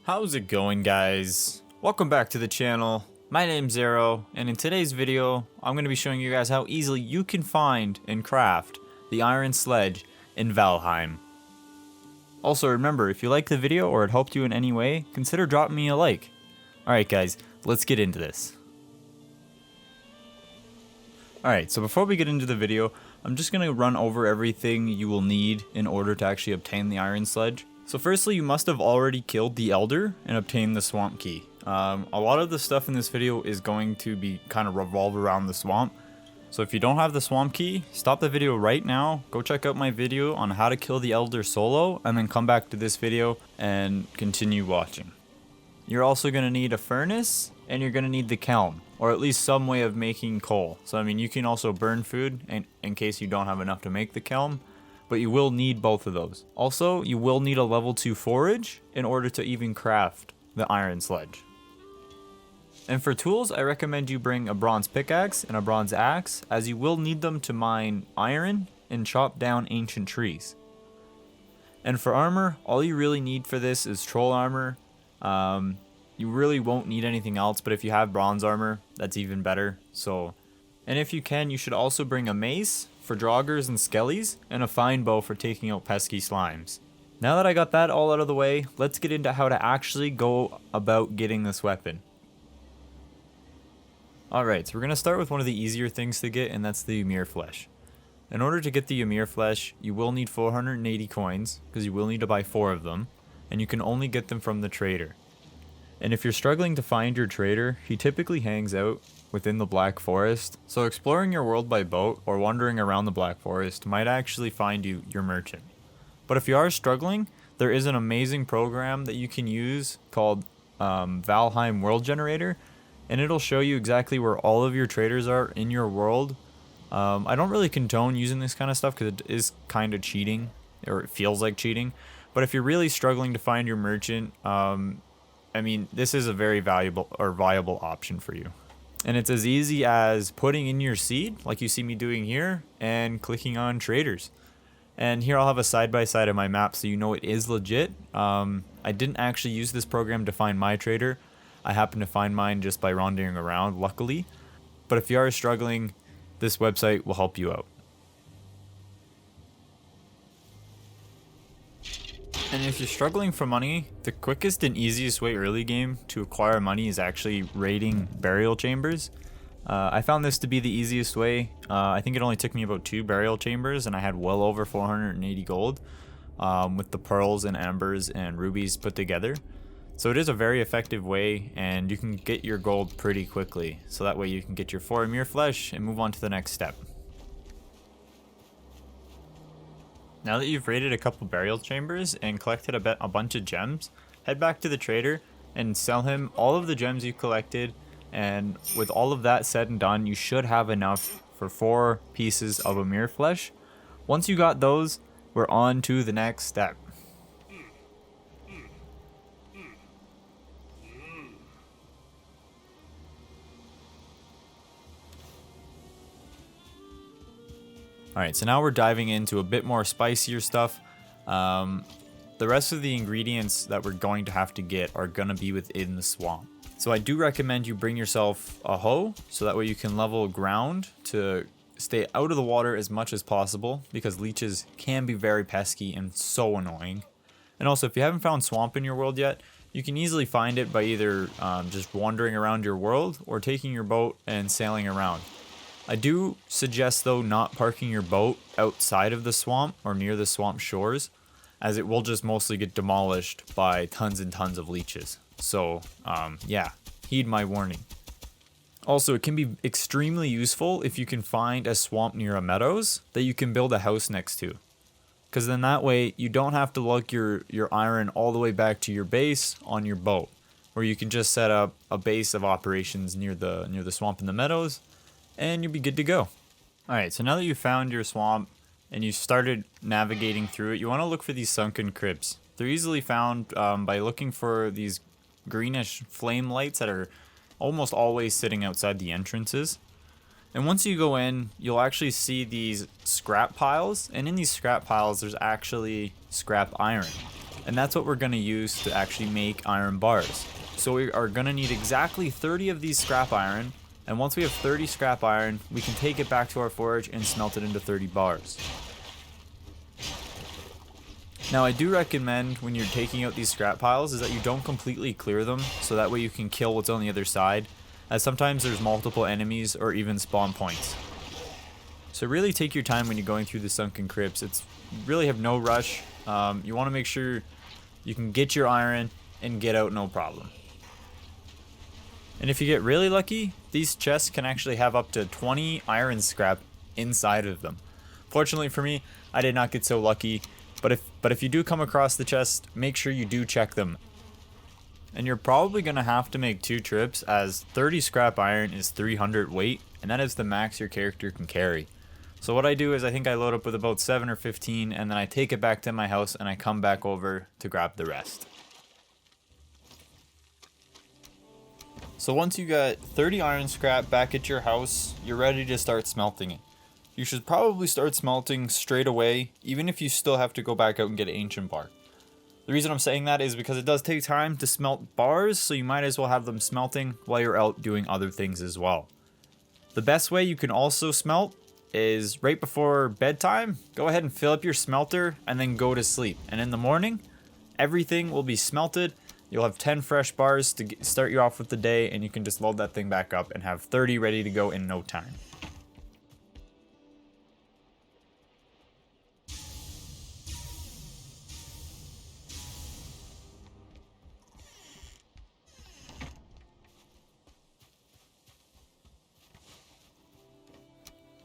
How's it going, guys? Welcome back to the channel. My name's Ayerow, and in today's video I'm going to be showing you guys how easily you can find and craft the iron sledge in Valheim. Also remember, if you liked the video or it helped you in any way, consider dropping me a like. Alright guys, let's get into this. Alright, so before we get into the video, I'm just going to run over everything you will need in order to actually obtain the iron sledge. So firstly, you must have already killed the elder and obtained the swamp key. A lot of the stuff in this video is going to be kind of revolve around the swamp. So if you don't have the swamp key, stop the video right now, go check out my video on how to kill the elder solo, and then come back to this video and continue watching. You're also going to need a furnace, and you're going to need the kiln, or at least some way of making coal. So I mean, you can also burn food in case you don't have enough to make the kiln, but you will need both of those. Also, you will need a level 2 forage in order to even craft the iron sledge. And for tools, I recommend you bring a bronze pickaxe and a bronze axe, as you will need them to mine iron and chop down ancient trees. And for armor, all you really need for this is troll armor. You really won't need anything else, but if you have bronze armor, that's even better. And if you can, you should also bring a mace for draugrs and skellies, and a fine bow for taking out pesky slimes. Now that I got that all out of the way, let's get into how to actually go about getting this weapon. Alright, so we're going to start with one of the easier things to get, and that's the Ymir Flesh. In order to get the Ymir Flesh, you will need 480 coins, because you will need to buy 4 of them, and you can only get them from the trader. And if you're struggling to find your trader, he typically hangs out within the Black Forest, so exploring your world by boat or wandering around the Black Forest might actually find you your merchant. But if you are struggling, there is an amazing program that you can use called Valheim World Generator, and it'll show you exactly where all of your traders are in your world. I don't really condone using this kind of stuff because it is kind of cheating, or it feels like cheating, but if you're really struggling to find your merchant, I mean, this is a very valuable or viable option for you. And it's as easy as putting in your seed, like you see me doing here, and clicking on traders. And here I'll have a side-by-side of my map so you know it is legit. I didn't actually use this program to find my trader. I happened to find mine just by wandering around, luckily. But if you are struggling, this website will help you out. And if you're struggling for money, the quickest and easiest way early game to acquire money is actually raiding burial chambers. I found this to be the easiest way. I think it only took me about 2 burial chambers, and I had well over 480 gold with the pearls and ambers and rubies put together. So it is a very effective way, and you can get your gold pretty quickly. So that way you can get your 4 Ymir Flesh and move on to the next step. Now that you've raided a couple burial chambers and collected a bunch of gems, head back to the trader and sell him all of the gems you collected, and with all of that said and done, you should have enough for 4 pieces of Ymir Flesh. Once you got those, we're on to the next step. Alright, so now we're diving into a bit more spicier stuff. The rest of the ingredients that we're going to have to get are going to be within the swamp. So I do recommend you bring yourself a hoe, so that way you can level ground to stay out of the water as much as possible, because leeches can be very pesky and so annoying. And also, if you haven't found swamp in your world yet, you can easily find it by either just wandering around your world or taking your boat and sailing around. I do suggest, though, not parking your boat outside of the swamp or near the swamp shores, as it will just mostly get demolished by tons and tons of leeches. So, yeah, heed my warning. Also, it can be extremely useful if you can find a swamp near a meadows that you can build a house next to. Because then that way, you don't have to lug your iron all the way back to your base on your boat, where you can just set up a base of operations near the swamp in the meadows, and you'll be good to go. Alright, so now that you've found your swamp and you started navigating through it, you want to look for these sunken crypts. They're easily found by looking for these greenish flame lights that are almost always sitting outside the entrances. And once you go in, you'll actually see these scrap piles, and in these scrap piles there's actually scrap iron. and that's what we're going to use to actually make iron bars. So we are going to need exactly 30 of these scrap iron, and once we have 30 scrap iron, we can take it back to our forge and smelt it into 30 bars. Now I do recommend when you're taking out these scrap piles is that you don't completely clear them, so that way you can kill what's on the other side, as sometimes there's multiple enemies or even spawn points. So really take your time when you're going through the sunken crypts. It's really have no rush. You want to make sure you can get your iron and get out no problem. And if you get really lucky, these chests can actually have up to 20 iron scrap inside of them. Fortunately for me, I did not get so lucky, but if you do come across the chest, make sure you do check them. And you're probably going to have to make 2 trips, as 30 scrap iron is 300 weight, and that is the max your character can carry. So what I do is I think I load up with about 7 or 15, and then I take it back to my house and I come back over to grab the rest. So once you got 30 iron scrap back at your house, you're ready to start smelting it. You should probably start smelting straight away, even if you still have to go back out and get ancient bark. The reason I'm saying that is because it does take time to smelt bars, so you might as well have them smelting while you're out doing other things as well. The best way you can also smelt is right before bedtime. Go ahead and fill up your smelter and then go to sleep. And in the morning, everything will be smelted. You'll have 10 fresh bars to start you off with the day, and you can just load that thing back up and have 30 ready to go in no time.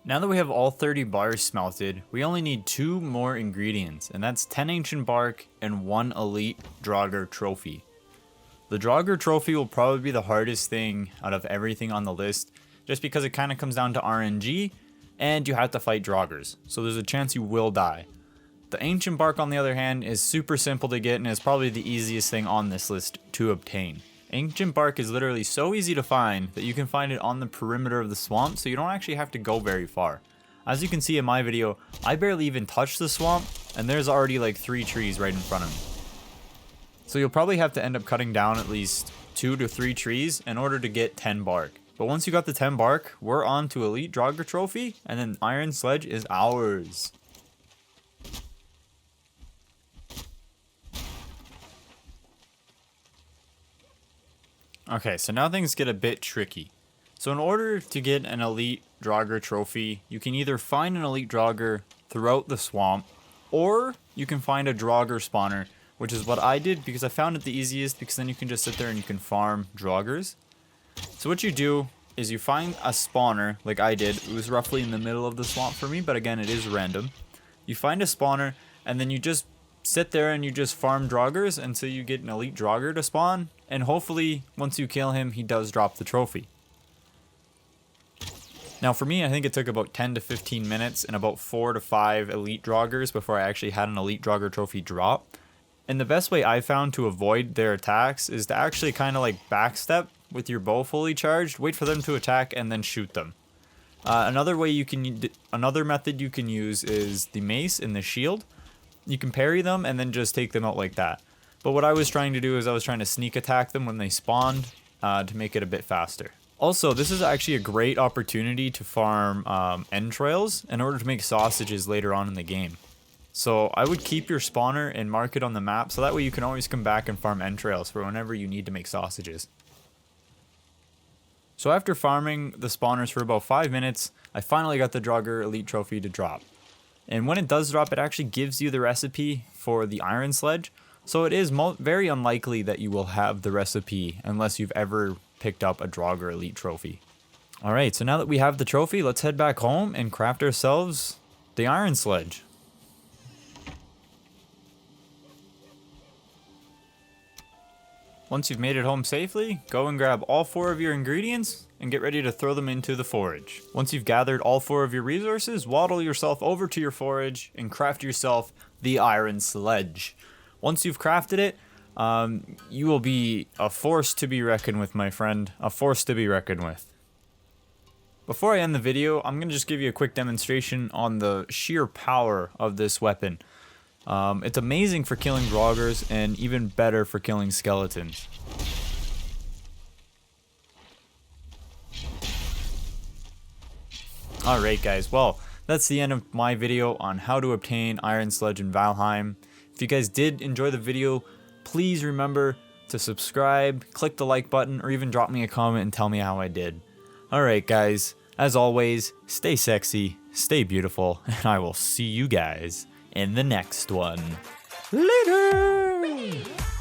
Now that we have all 30 bars smelted, we only need 2 more ingredients, and that's 10 ancient bark and 1 elite Draugr Trophy. The Draugr Trophy will probably be the hardest thing out of everything on the list, just because it kind of comes down to RNG, and you have to fight Draugrs, so there's a chance you will die. The ancient bark, on the other hand, is super simple to get and is probably the easiest thing on this list to obtain. Ancient bark is literally so easy to find that you can find it on the perimeter of the swamp, so you don't actually have to go very far. As you can see in my video, I barely even touched the swamp, and there's already like 3 trees right in front of me. So you'll probably have to end up cutting down at least 2 to 3 trees in order to get 10 bark. But once you got the 10 bark, we're on to elite Draugr Trophy, and then Iron Sledge is ours. Okay, so now things get a bit tricky. So in order to get an elite Draugr Trophy, you can either find an elite Draugr throughout the swamp, or you can find a Draugr spawner, which is what I did because I found it the easiest, because then you can just sit there and you can farm Draugrs. So what you do is you find a spawner, like I did. It was roughly in the middle of the swamp for me, but again, it is random. You find a spawner, and then you just sit there and you just farm Draugrs until you get an elite Draugr to spawn, and hopefully once you kill him, he does drop the trophy. Now for me, I think it took about 10 to 15 minutes and about 4 to 5 elite Draugrs before I actually had an elite Draugr trophy drop. And the best way I found to avoid their attacks is to actually kind of like backstep with your bow fully charged, wait for them to attack, and then shoot them. Another method you can use is the mace and the shield. You can parry them and then just take them out like that. But what I was trying to do is I was trying to sneak attack them when they spawned to make it a bit faster. Also, this is actually a great opportunity to farm entrails in order to make sausages later on in the game. So I would keep your spawner and mark it on the map, so that way you can always come back and farm entrails for whenever you need to make sausages. So after farming the spawners for about 5 minutes, I finally got the Draugr Elite Trophy to drop. And when it does drop, it actually gives you the recipe for the Iron Sledge. So it is very unlikely that you will have the recipe unless you've ever picked up a Draugr Elite Trophy. Alright, so now that we have the trophy, let's head back home and craft ourselves the Iron Sledge. Once you've made it home safely, go and grab all 4 of your ingredients and get ready to throw them into the forge. Once you've gathered all 4 of your resources, waddle yourself over to your forge and craft yourself the Iron Sledge. Once you've crafted it, you will be a force to be reckoned with, my friend. A force to be reckoned with. Before I end the video, I'm going to just give you a quick demonstration on the sheer power of this weapon. It's amazing for killing Draugrs and even better for killing skeletons. Alright guys, well, that's the end of my video on how to obtain Iron Sledge in Valheim. If you guys did enjoy the video, please remember to subscribe, click the like button, or even drop me a comment and tell me how I did. Alright guys, as always, stay sexy, stay beautiful, and I will see you guys in the next one. Later!